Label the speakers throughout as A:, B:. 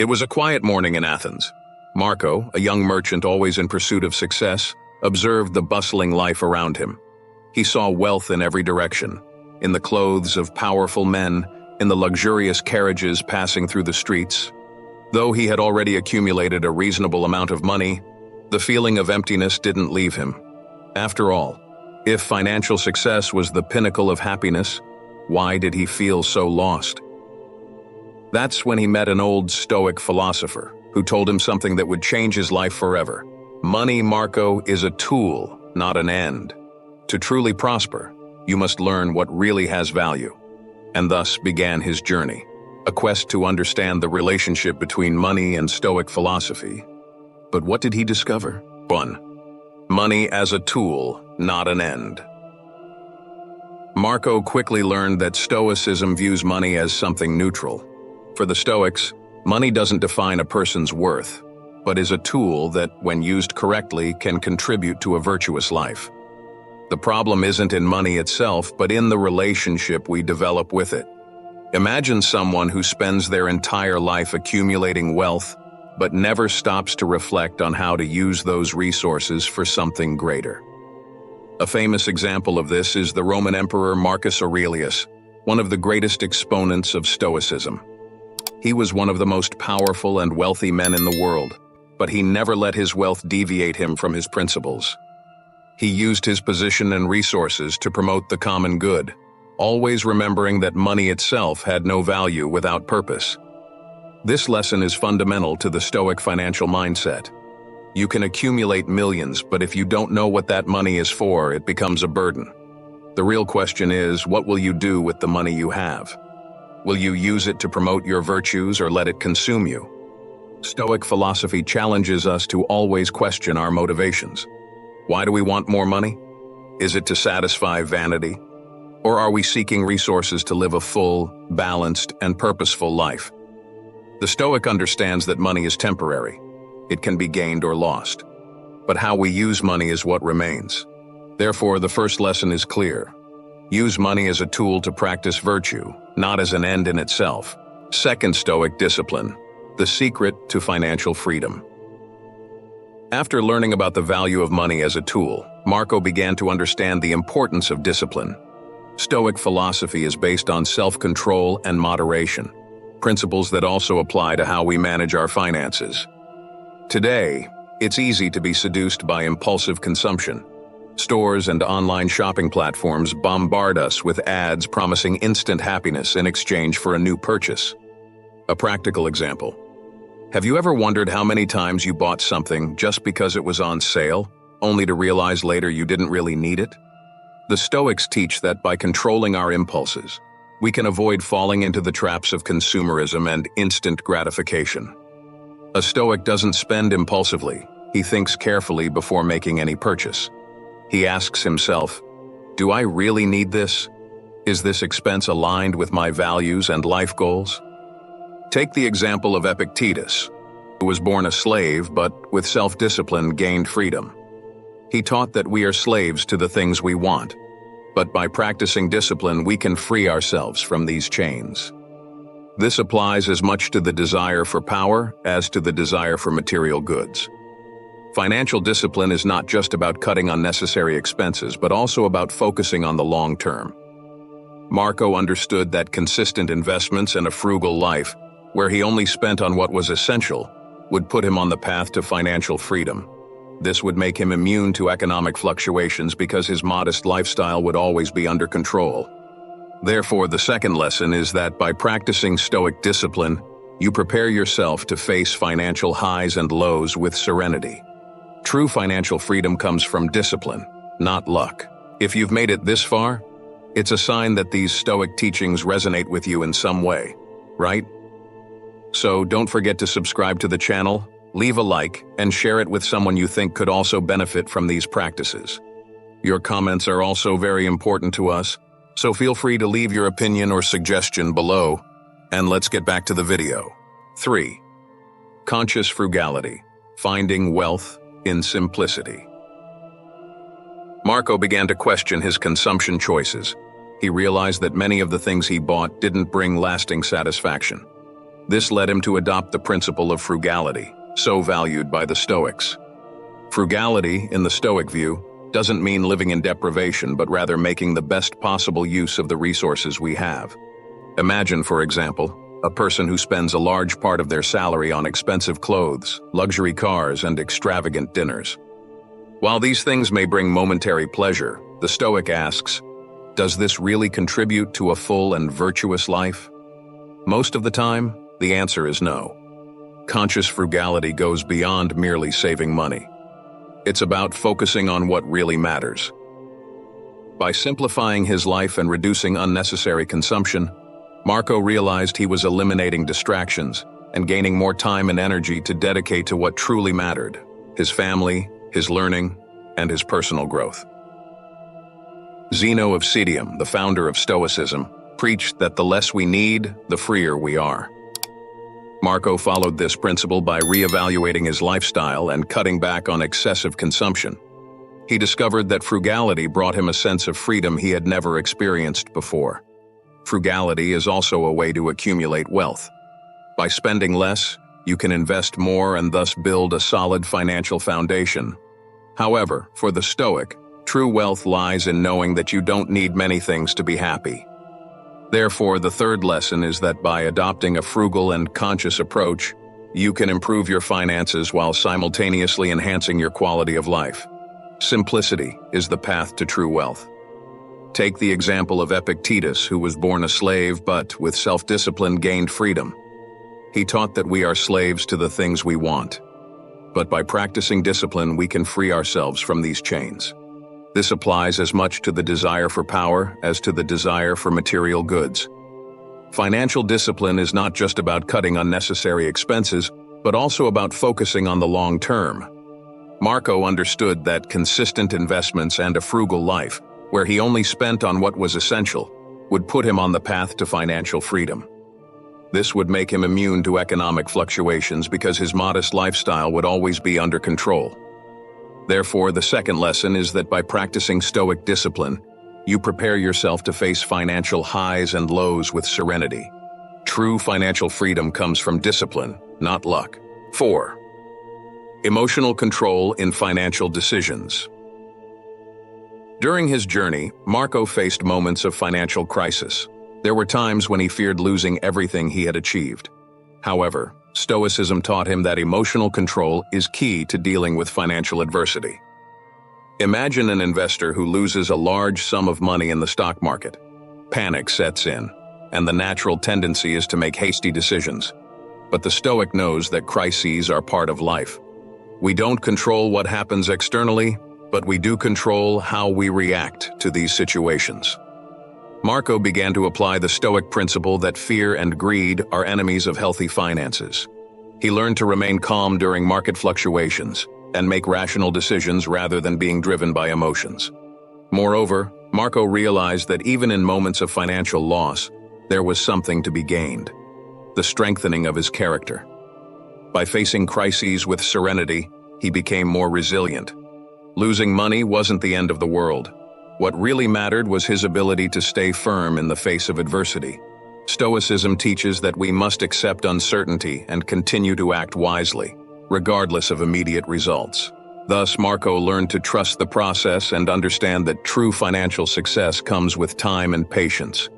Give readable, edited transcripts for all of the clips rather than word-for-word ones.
A: It was a quiet morning in Athens. Marco, a young merchant always in pursuit of success, observed the bustling life around him. He saw wealth in every direction, in the clothes of powerful men, in the luxurious carriages passing through the streets. Though he had already accumulated a reasonable amount of money, the feeling of emptiness didn't leave him. After all, if financial success was the pinnacle of happiness, why did he feel so lost? That's when he met an old Stoic philosopher who told him something that would change his life forever. Money, Marco, is a tool, not an end. To truly prosper, you must learn what really has value. And thus began his journey, a quest to understand the relationship between money and Stoic philosophy. But what did he discover? 1. Money as a tool, not an end. Marco quickly learned that Stoicism views money as something neutral. For the Stoics, money doesn't define a person's worth, but is a tool that, when used correctly, can contribute to a virtuous life. The problem isn't in money itself, but in the relationship we develop with it. Imagine someone who spends their entire life accumulating wealth, but never stops to reflect on how to use those resources for something greater. A famous example of this is the Roman Emperor Marcus Aurelius, one of the greatest exponents of Stoicism. He was one of the most powerful and wealthy men in the world, but he never let his wealth deviate him from his principles. He used his position and resources to promote the common good, always remembering that money itself had no value without purpose. This lesson is fundamental to the Stoic financial mindset. You can accumulate millions, but if you don't know what that money is for, it becomes a burden. The real question is, what will you do with the money you have? Will you use it to promote your virtues or let it consume you? Stoic philosophy challenges us to always question our motivations. Why do we want more money? Is it to satisfy vanity? Or are we seeking resources to live a full, balanced, and purposeful life? The Stoic understands that money is temporary. It can be gained or lost. But how we use money is what remains. Therefore, the first lesson is clear. Use money as a tool to practice virtue, not as an end in itself. Second Stoic discipline, the secret to financial freedom. After learning about the value of money as a tool, Marco began to understand the importance of discipline. Stoic philosophy is based on self-control and moderation, principles that also apply to how we manage our finances. Today, it's easy to be seduced by impulsive consumption. Stores and online shopping platforms bombard us with ads promising instant happiness in exchange for a new purchase. A practical example. Have you ever wondered how many times you bought something just because it was on sale, only to realize later you didn't really need it? The Stoics teach that by controlling our impulses, we can avoid falling into the traps of consumerism and instant gratification. A Stoic doesn't spend impulsively. He thinks carefully before making any purchase. He asks himself, do I really need this? Is this expense aligned with my values and life goals? Take the example of Epictetus, who was born a slave but with self-discipline gained freedom. He taught that we are slaves to the things we want, but by practicing discipline we can free ourselves from these chains. This applies as much to the desire for power as to the desire for material goods. Financial discipline is not just about cutting unnecessary expenses, but also about focusing on the long term. Marco understood that consistent investments and a frugal life, where he only spent on what was essential, would put him on the path to financial freedom. This would make him immune to economic fluctuations because his modest lifestyle would always be under control. Therefore, the second lesson is that by practicing Stoic discipline, you prepare yourself to face financial highs and lows with serenity. True financial freedom comes from discipline, not luck. If you've made it this far, it's a sign that these Stoic teachings resonate with you in some way, right? So don't forget to subscribe to the channel, leave a like, and share it with someone you think could also benefit from these practices. Your comments are also very important to us, so feel free to leave your opinion or suggestion below, and let's get back to the video. 3. Conscious frugality, finding wealth in simplicity. Marco began to question his consumption choices. He realized that many of the things he bought didn't bring lasting satisfaction. This led him to adopt the principle of frugality, so valued by the Stoics. Frugality, in the Stoic view, doesn't mean living in deprivation, but rather making the best possible use of the resources we have. Imagine, for example, a person who spends a large part of their salary on expensive clothes, luxury cars, and extravagant dinners. While these things may bring momentary pleasure, the Stoic asks, does this really contribute to a full and virtuous life? Most of the time, the answer is no. Conscious frugality goes beyond merely saving money. It's about focusing on what really matters. By simplifying his life and reducing unnecessary consumption, Marco realized he was eliminating distractions and gaining more time and energy to dedicate to what truly mattered: his family, his learning, and his personal growth. Zeno of Citium, the founder of Stoicism, preached that the less we need, the freer we are. Marco followed this principle by reevaluating his lifestyle and cutting back on excessive consumption. He discovered that frugality brought him a sense of freedom he had never experienced before. Frugality is also a way to accumulate wealth. By spending less, you can invest more and thus build a solid financial foundation. However, for the Stoic, true wealth lies in knowing that you don't need many things to be happy. Therefore, the third lesson is that by adopting a frugal and conscious approach, you can improve your finances while simultaneously enhancing your quality of life. Simplicity is the path to true wealth. Take the example of Epictetus, who was born a slave but, with self-discipline, gained freedom. He taught that we are slaves to the things we want. But by practicing discipline, we can free ourselves from these chains. This applies as much to the desire for power as to the desire for material goods. Financial discipline is not just about cutting unnecessary expenses, but also about focusing on the long term. Marco understood that consistent investments and a frugal life, where he only spent on what was essential, would put him on the path to financial freedom. This would make him immune to economic fluctuations because his modest lifestyle would always be under control. Therefore, the second lesson is that by practicing Stoic discipline, you prepare yourself to face financial highs and lows with serenity. True financial freedom comes from discipline, not luck. 4. Emotional control in financial decisions. During his journey, Marco faced moments of financial crisis. There were times when he feared losing everything he had achieved. However, Stoicism taught him that emotional control is key to dealing with financial adversity. Imagine an investor who loses a large sum of money in the stock market. Panic sets in, and the natural tendency is to make hasty decisions. But the Stoic knows that crises are part of life. We don't control what happens externally, but we do control how we react to these situations. Marco began to apply the Stoic principle that fear and greed are enemies of healthy finances. He learned to remain calm during market fluctuations and make rational decisions rather than being driven by emotions. Moreover, Marco realized that even in moments of financial loss, there was something to be gained: the strengthening of his character. By facing crises with serenity, he became more resilient. Losing money wasn't the end of the world. What really mattered was his ability to stay firm in the face of adversity. Stoicism teaches that we must accept uncertainty and continue to act wisely, regardless of immediate results. Thus, Marco learned to trust the process and understand that true financial success comes with time and patience.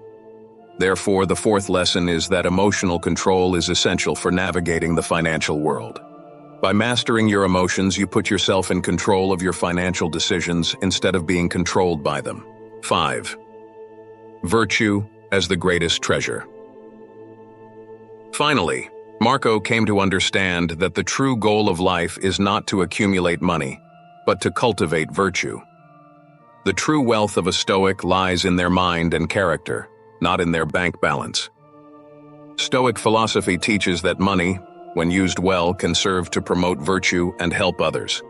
A: Therefore, the fourth lesson is that emotional control is essential for navigating the financial world. By mastering your emotions, you put yourself in control of your financial decisions instead of being controlled by them. 5. Virtue as the greatest treasure. Finally, Marco came to understand that the true goal of life is not to accumulate money, but to cultivate virtue. The true wealth of a Stoic lies in their mind and character, not in their bank balance. Stoic philosophy teaches that money, when used well, can serve to promote virtue and help others.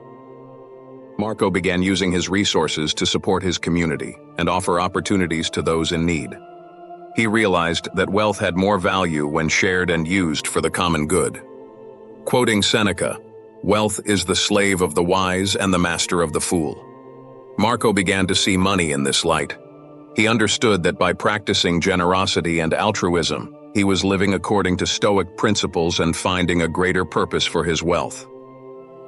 A: Marco began using his resources to support his community and offer opportunities to those in need. He realized that wealth had more value when shared and used for the common good. Quoting Seneca, "Wealth is the slave of the wise and the master of the fool." Marco began to see money in this light. He understood that by practicing generosity and altruism, He was living according to Stoic principles and finding a greater purpose for his wealth.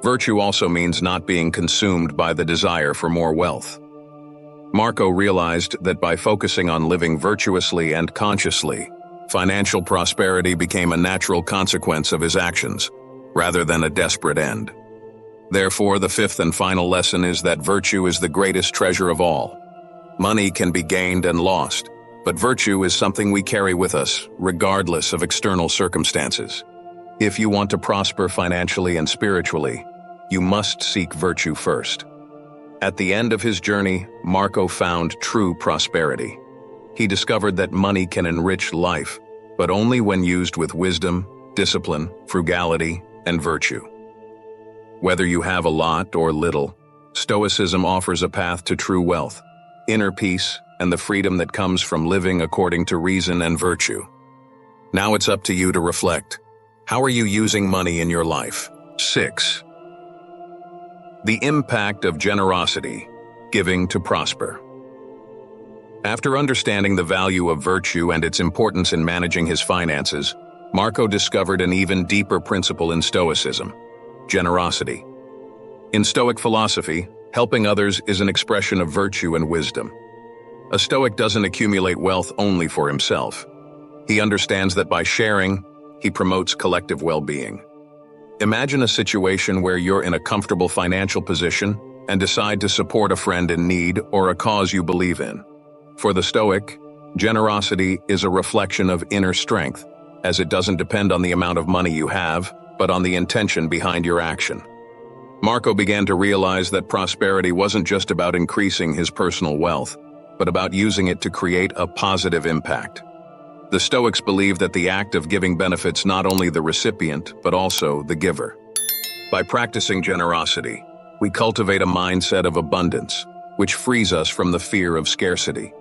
A: Virtue also means not being consumed by the desire for more wealth. Marco realized that by focusing on living virtuously and consciously, financial prosperity became a natural consequence of his actions, rather than a desperate end. Therefore, the fifth and final lesson is that virtue is the greatest treasure of all. Money can be gained and lost, but virtue is something we carry with us, regardless of external circumstances. If you want to prosper financially and spiritually, you must seek virtue first. At the end of his journey, Marco found true prosperity. He discovered that money can enrich life, but only when used with wisdom, discipline, frugality, and virtue. Whether you have a lot or little, Stoicism offers a path to true wealth, inner peace, and the freedom that comes from living according to reason and virtue. Now it's up to you to reflect. How are you using money in your life? 6. The impact of generosity, giving to prosper. After understanding the value of virtue and its importance in managing his finances, Marco discovered an even deeper principle in Stoicism: generosity. In Stoic philosophy, helping others is an expression of virtue and wisdom. A Stoic doesn't accumulate wealth only for himself. He understands that by sharing, he promotes collective well-being. Imagine a situation where you're in a comfortable financial position and decide to support a friend in need or a cause you believe in. For the Stoic, generosity is a reflection of inner strength, as it doesn't depend on the amount of money you have, but on the intention behind your action. Marco began to realize that prosperity wasn't just about increasing his personal wealth, but about using it to create a positive impact. The Stoics believe that the act of giving benefits not only the recipient, but also the giver. By practicing generosity, we cultivate a mindset of abundance, which frees us from the fear of scarcity.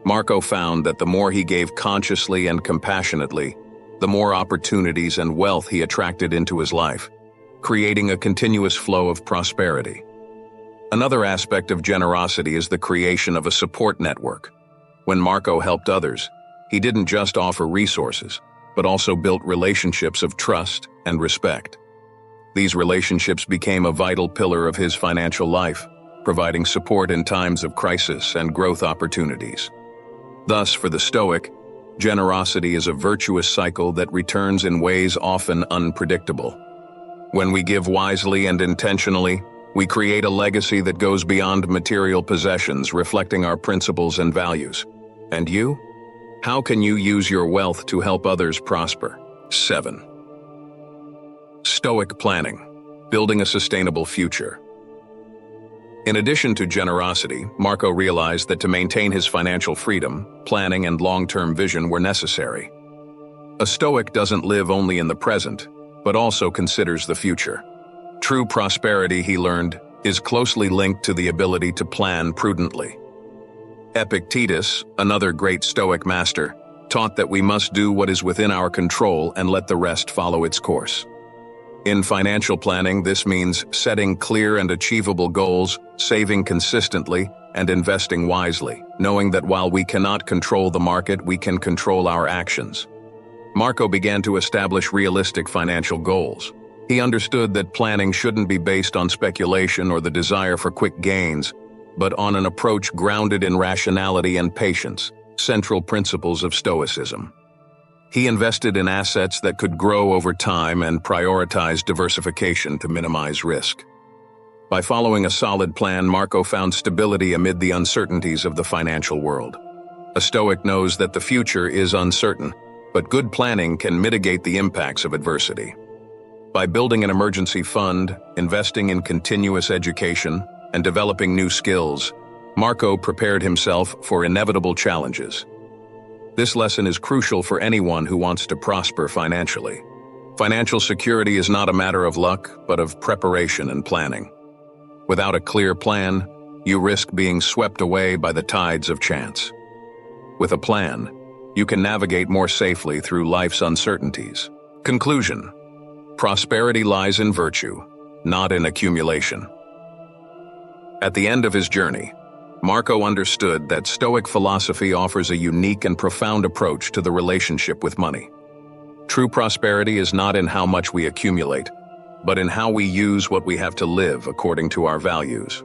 A: Marco found that the more he gave consciously and compassionately, the more opportunities and wealth he attracted into his life, creating a continuous flow of prosperity. Another aspect of generosity is the creation of a support network. When Marco helped others, he didn't just offer resources, but also built relationships of trust and respect. These relationships became a vital pillar of his financial life, providing support in times of crisis and growth opportunities. Thus, for the Stoic, generosity is a virtuous cycle that returns in ways often unpredictable. When we give wisely and intentionally, we create a legacy that goes beyond material possessions, reflecting our principles and values. And you? How can you use your wealth to help others prosper? 7. Stoic planning, building a sustainable future. In addition to generosity, Marco realized that to maintain his financial freedom, planning and long-term vision were necessary. A Stoic doesn't live only in the present, but also considers the future. True prosperity, he learned, is closely linked to the ability to plan prudently. Epictetus, another great Stoic master, taught that we must do what is within our control and let the rest follow its course. In financial planning, this means setting clear and achievable goals, saving consistently, and investing wisely, knowing that while we cannot control the market, we can control our actions. Marco began to establish realistic financial goals. He understood that planning shouldn't be based on speculation or the desire for quick gains, but on an approach grounded in rationality and patience, central principles of Stoicism. He invested in assets that could grow over time and prioritized diversification to minimize risk. By following a solid plan, Marco found stability amid the uncertainties of the financial world. A Stoic knows that the future is uncertain, but good planning can mitigate the impacts of adversity. By building an emergency fund, investing in continuous education, and developing new skills, Marco prepared himself for inevitable challenges. This lesson is crucial for anyone who wants to prosper financially. Financial security is not a matter of luck, but of preparation and planning. Without a clear plan, you risk being swept away by the tides of chance. With a plan, you can navigate more safely through life's uncertainties. Conclusion: prosperity lies in virtue, not in accumulation. At the end of his journey, Marco understood that Stoic philosophy offers a unique and profound approach to the relationship with money. True prosperity is not in how much we accumulate, but in how we use what we have to live according to our values.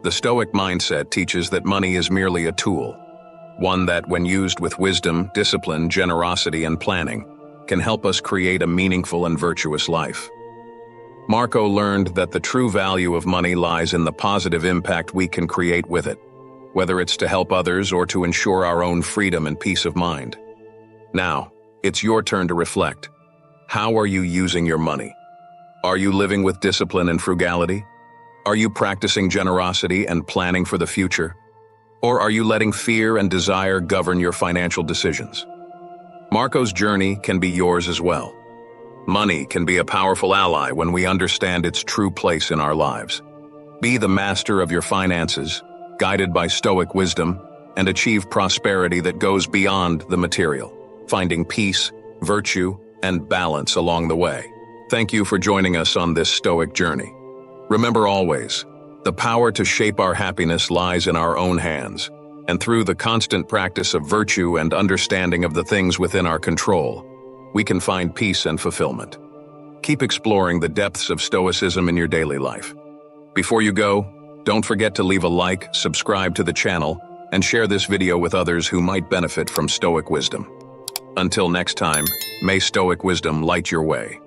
A: The Stoic mindset teaches that money is merely a tool, one that, when used with wisdom, discipline, generosity, and planning, can help us create a meaningful and virtuous life. Marco learned that the true value of money lies in the positive impact we can create with it, whether it's to help others or to ensure our own freedom and peace of mind. Now, it's your turn to reflect. How are you using your money? Are you living with discipline and frugality? Are you practicing generosity and planning for the future? Or are you letting fear and desire govern your financial decisions? Marco's journey can be yours as well. Money can be a powerful ally when we understand its true place in our lives. Be the master of your finances, guided by Stoic wisdom, and achieve prosperity that goes beyond the material, finding peace, virtue, and balance along the way. Thank you for joining us on this Stoic journey. Remember always, the power to shape our happiness lies in our own hands, and through the constant practice of virtue and understanding of the things within our control, we can find peace and fulfillment. Keep exploring the depths of Stoicism in your daily life. Before you go, don't forget to leave a like, subscribe to the channel, and share this video with others who might benefit from Stoic wisdom. Until next time, may Stoic wisdom light your way.